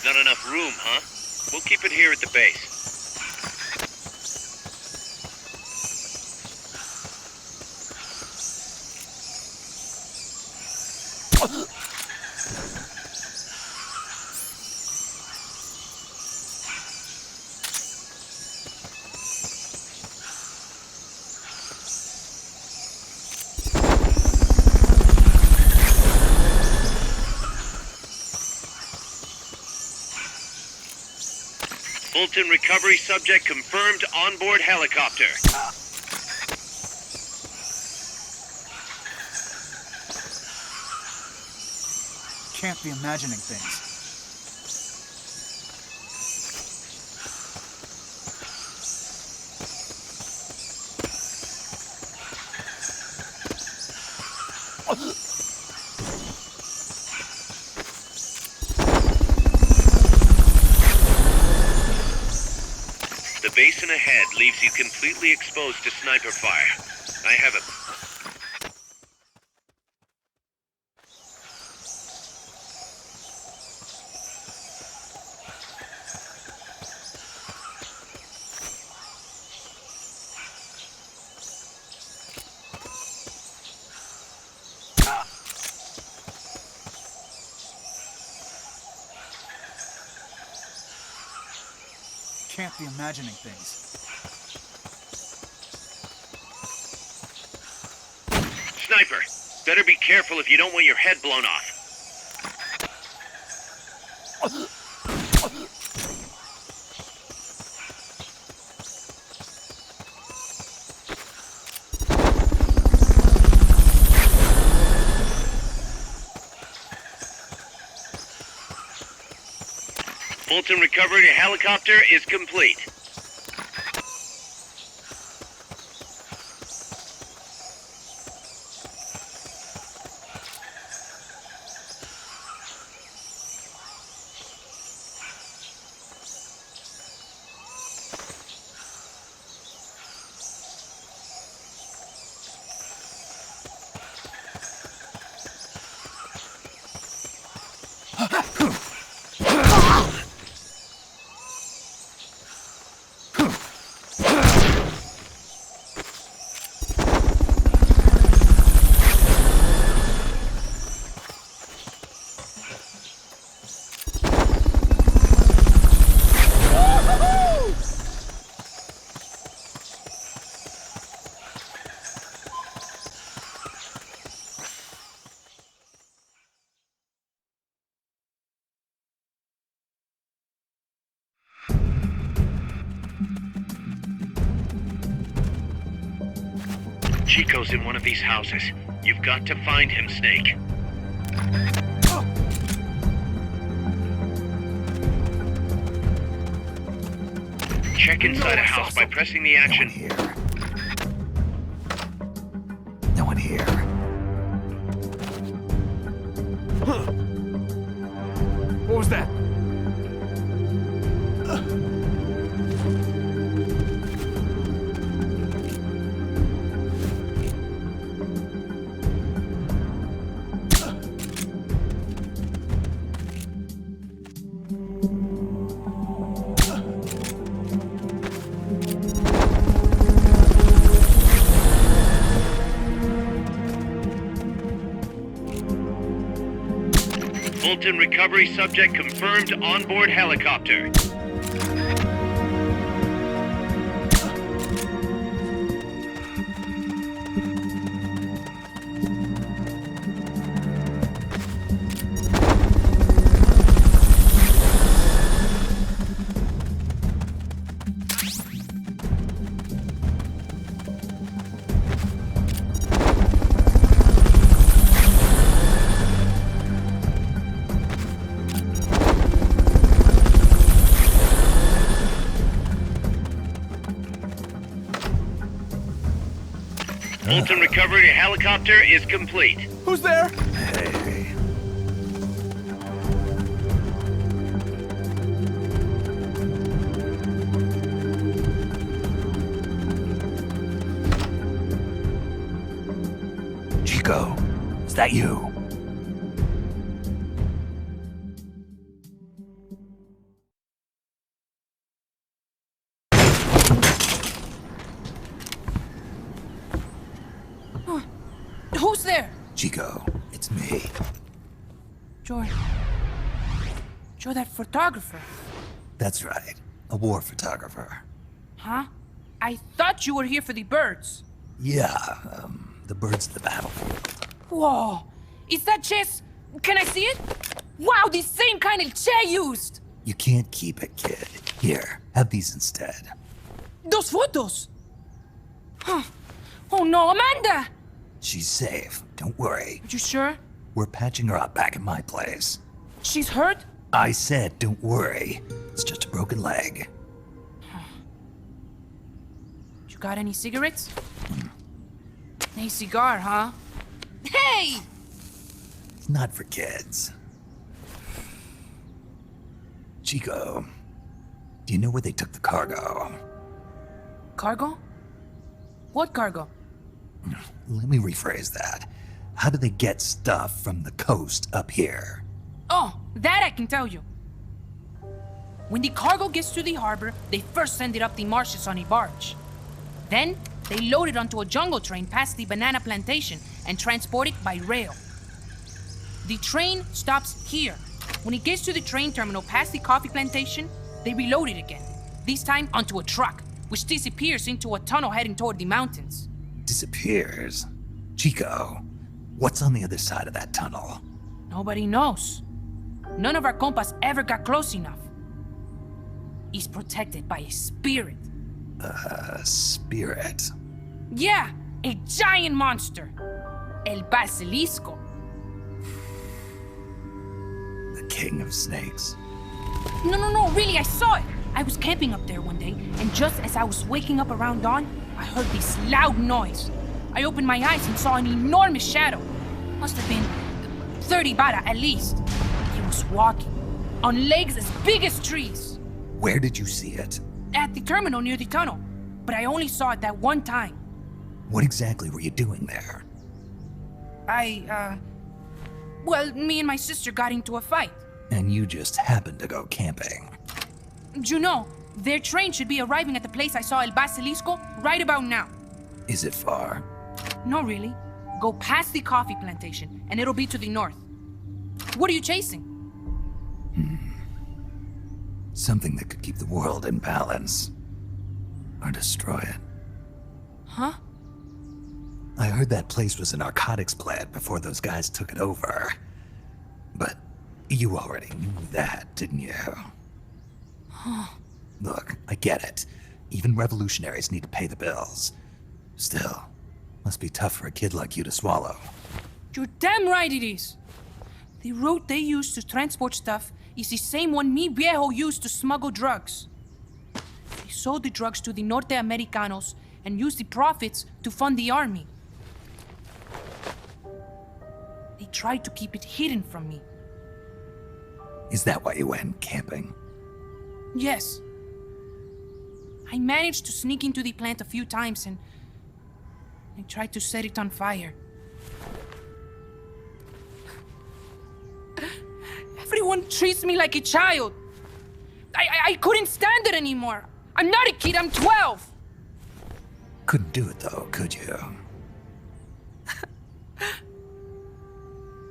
Not enough room, huh? We'll keep it here at the base. Fulton recovery subject confirmed onboard helicopter. Can't be imagining things. The basin ahead leaves you completely exposed to sniper fire. I have a... Can't be imagining things. Sniper! Better be careful if you don't want your head blown off. Fulton recovery to helicopter is complete. Chico's in one of these houses. You've got to find him, Snake. Check inside a house by pressing the action. No one here. What was that? Fulton recovery subject confirmed onboard helicopter. Fulton recovery helicopter is complete. Who's there? Hey. Chico, is that you? Who's there? Chico, it's me. You're that photographer. That's right. A war photographer. Huh? I thought you were here for the birds. Yeah, the birds of the battlefield. Whoa. Is that chess? Can I see it? Wow, the same kind of chair used. You can't keep it, kid. Here, have these instead. Those photos. Huh. Oh no, Amanda! She's safe. Don't worry. Are you sure? We're patching her up back at my place. She's hurt? I said, don't worry. It's just a broken leg. You got any cigarettes? A cigar, huh? Hey! It's not for kids. Chico, do you know where they took the cargo? Cargo? What cargo? Let me rephrase that. How do they get stuff from the coast up here? Oh, that I can tell you. When the cargo gets to the harbor, they first send it up the marshes on a barge. Then, they load it onto a jungle train past the banana plantation and transport it by rail. The train stops here. When it gets to the train terminal past the coffee plantation, they reload it again. This time onto a truck, which disappears into a tunnel heading toward the mountains. Disappears? Chico, what's on the other side of that tunnel? Nobody knows. None of our compas ever got close enough. He's protected by a spirit. Spirit? Yeah, a giant monster. El Basilisco. The king of snakes. No, really, I saw it. I was camping up there one day, and just as I was waking up around dawn, I heard this loud noise. I opened my eyes and saw an enormous shadow. Must have been 30 bara at least. He was walking, on legs as big as trees. Where did you see it? At the terminal near the tunnel, but I only saw it that one time. What exactly were you doing there? Well, me and my sister got into a fight. And you just happened to go camping. You know, their train should be arriving at the place I saw El Basilisco right about now. Is it far? No, really. Go past the coffee plantation, and it'll be to the north. What are you chasing? Something that could keep the world in balance. Or destroy it. Huh? I heard that place was a narcotics plant before those guys took it over. But you already knew that, didn't you? Look, I get it. Even revolutionaries need to pay the bills. Still, must be tough for a kid like you to swallow. You're damn right it is. The route they use to transport stuff is the same one mi viejo used to smuggle drugs. They sold the drugs to the Norte Americanos and used the profits to fund the army. They tried to keep it hidden from me. Is that why you went camping? Yes. I managed to sneak into the plant a few times and I tried to set it on fire. Everyone treats me like a child. I couldn't stand it anymore. I'm not a kid, I'm 12. Couldn't do it though, could you?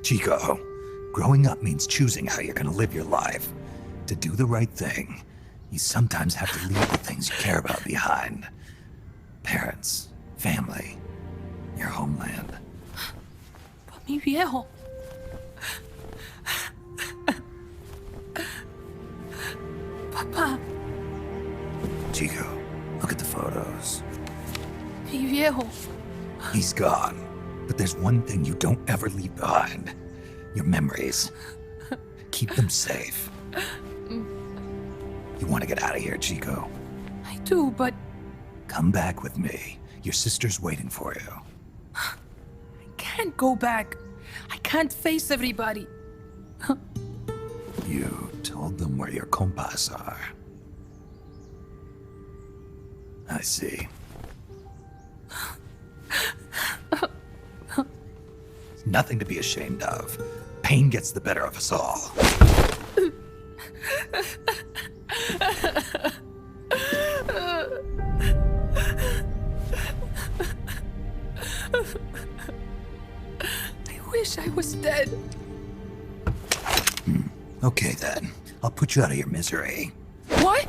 Chico, Growing up means choosing how you're gonna live your life. To do the right thing, you sometimes have to leave the things you care about behind. Parents, family, your homeland. Mi viejo. Papa. Chico, look at the photos. Mi viejo. He's gone, but there's one thing you don't ever leave behind. Your memories. Keep them safe. You want to get out of here, Chico? I do, but Come back with me. Your sister's waiting for you. I can't go back. I can't face everybody. You told them where your compas are. I see. Nothing to be ashamed of. Pain gets the better of us all. I wish I was dead. Okay then. I'll put you out of your misery. What?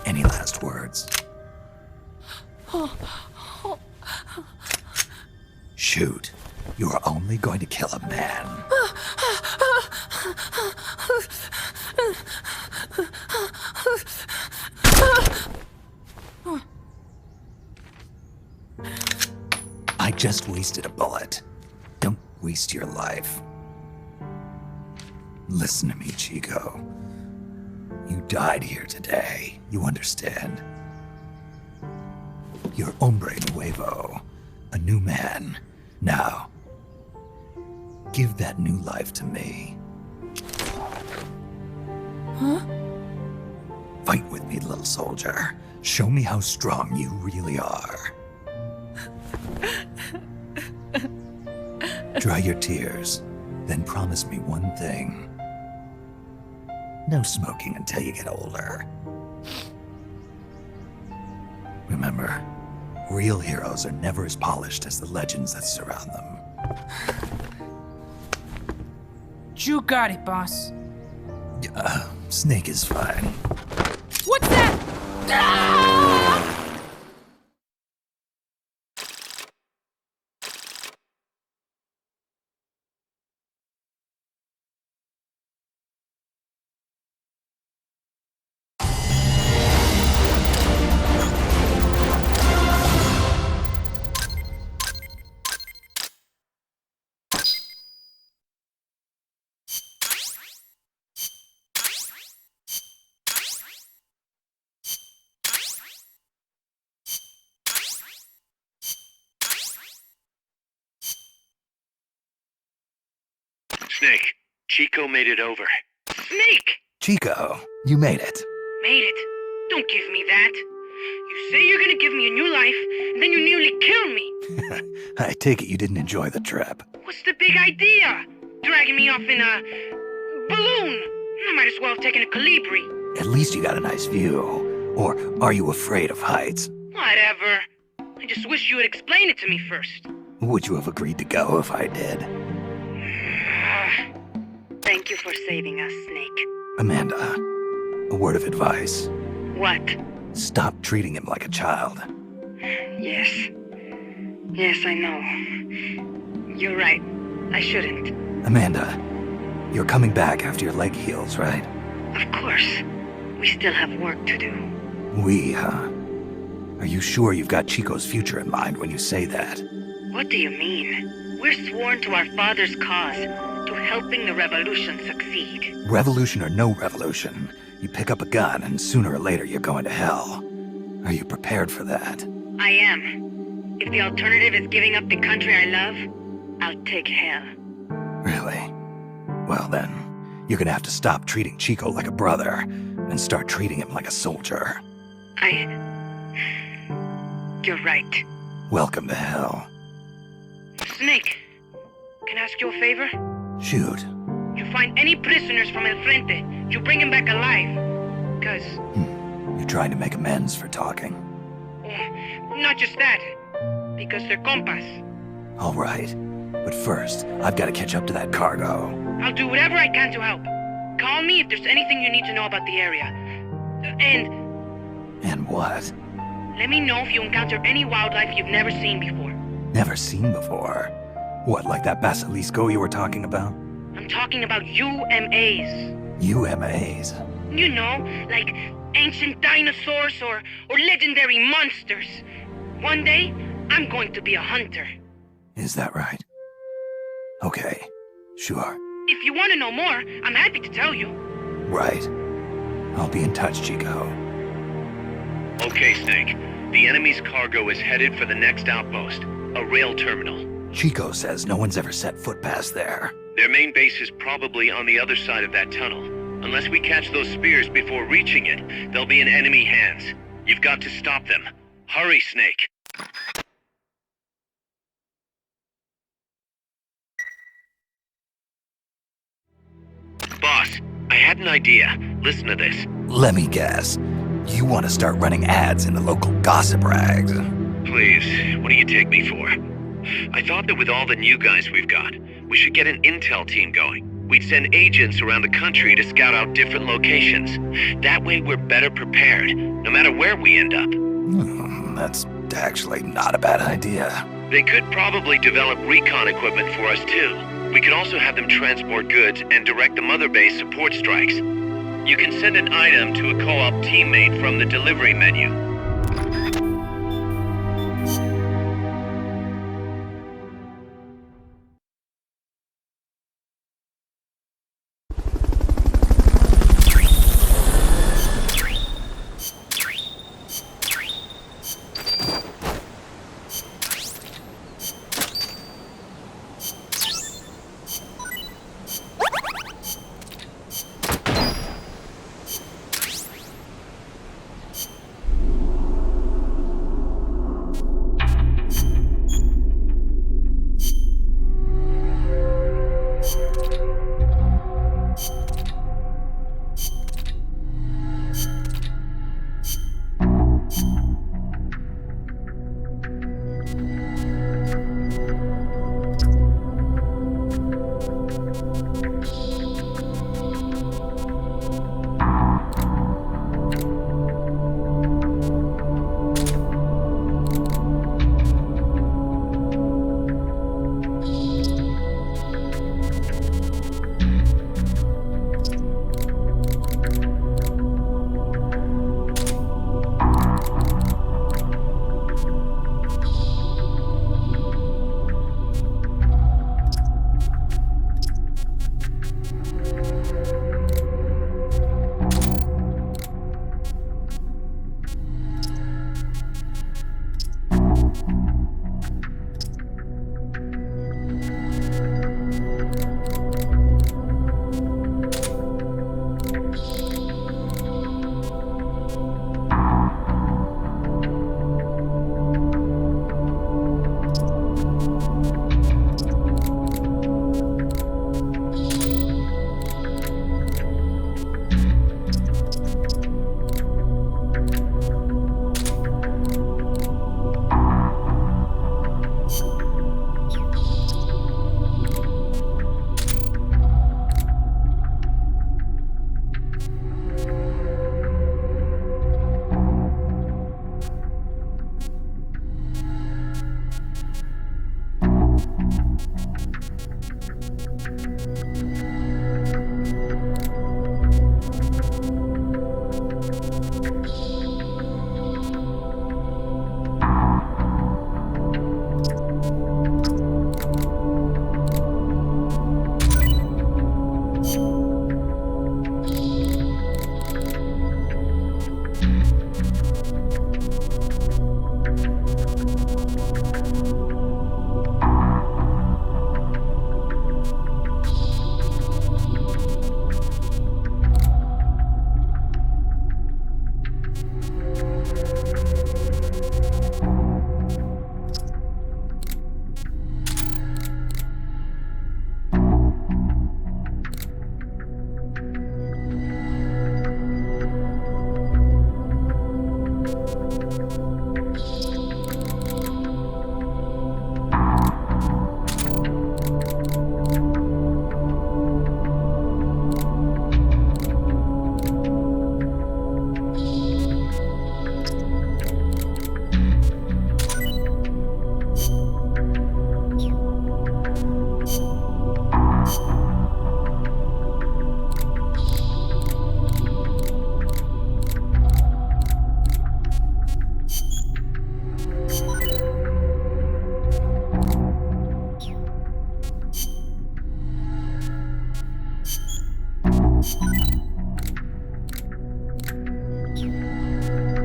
Any last words? Shoot. You are only going to kill a man. I just wasted a bullet. Don't waste your life. Listen to me, Chico. You died here today. You understand? You're hombre nuevo. A new man. Now, give that new life to me. Huh? Fight with me, little soldier. Show me how strong you really are. Dry your tears, then promise me one thing. No smoking until you get older. Remember, real heroes are never as polished as the legends that surround them. You got it, boss. Snake is fine. What's that? Ah! Snake, Chico made it over. Snake! Chico, you made it. Made it. Don't give me that. You say you're gonna give me a new life, and then you nearly kill me. I take it you didn't enjoy the trip. What's the big idea? Dragging me off in a balloon. I might as well have taken a Calibri. At least you got a nice view. Or are you afraid of heights? Whatever. I just wish you would explain it to me first. Would you have agreed to go if I did? Thank you for saving us, Snake. Amanda, a word of advice. What? Stop treating him like a child. Yes. Yes, I know. You're right. I shouldn't. Amanda, you're coming back after your leg heals, right? Of course. We still have work to do. We, huh? Are you sure you've got Chico's future in mind when you say that? What do you mean? We're sworn to our father's cause, to helping the revolution succeed. Revolution or no revolution, you pick up a gun and sooner or later you're going to hell. Are you prepared for that? I am. If the alternative is giving up the country I love, I'll take hell. Really? Well then, you're gonna have to stop treating Chico like a brother and start treating him like a soldier. You're right. Welcome to hell. Snake, can I ask you a favor? Shoot. You find any prisoners from El Frente, you bring them back alive. Because... You're trying to make amends for talking. Not just that. Because they're compas. All right. But first, I've got to catch up to that cargo. I'll do whatever I can to help. Call me if there's anything you need to know about the area. And what? Let me know if you encounter any wildlife you've never seen before. Never seen before. What, like that basilisco you were talking about? I'm talking about UMAs. UMAs? You know, like ancient dinosaurs or legendary monsters. One day, I'm going to be a hunter. Is that right? Okay, sure. If you want to know more, I'm happy to tell you. Right. I'll be in touch, Chico. Okay, Snake. The enemy's cargo is headed for the next outpost, a rail terminal. Chico says no one's ever set foot past there. Their main base is probably on the other side of that tunnel. Unless we catch those spears before reaching it, they'll be in enemy hands. You've got to stop them. Hurry, Snake. Boss, I had an idea. Listen to this. Let me guess. You want to start running ads in the local gossip rags? Please, what do you take me for? I thought that with all the new guys we've got, we should get an intel team going. We'd send agents around the country to scout out different locations. That way we're better prepared, no matter where we end up. That's actually not a bad idea. They could probably develop recon equipment for us too. We could also have them transport goods and direct the mother base support strikes. You can send an item to a co-op teammate from the delivery menu.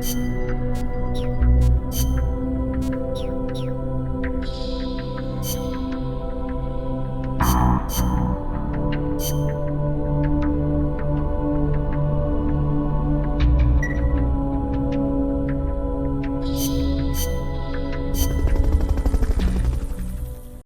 Captain.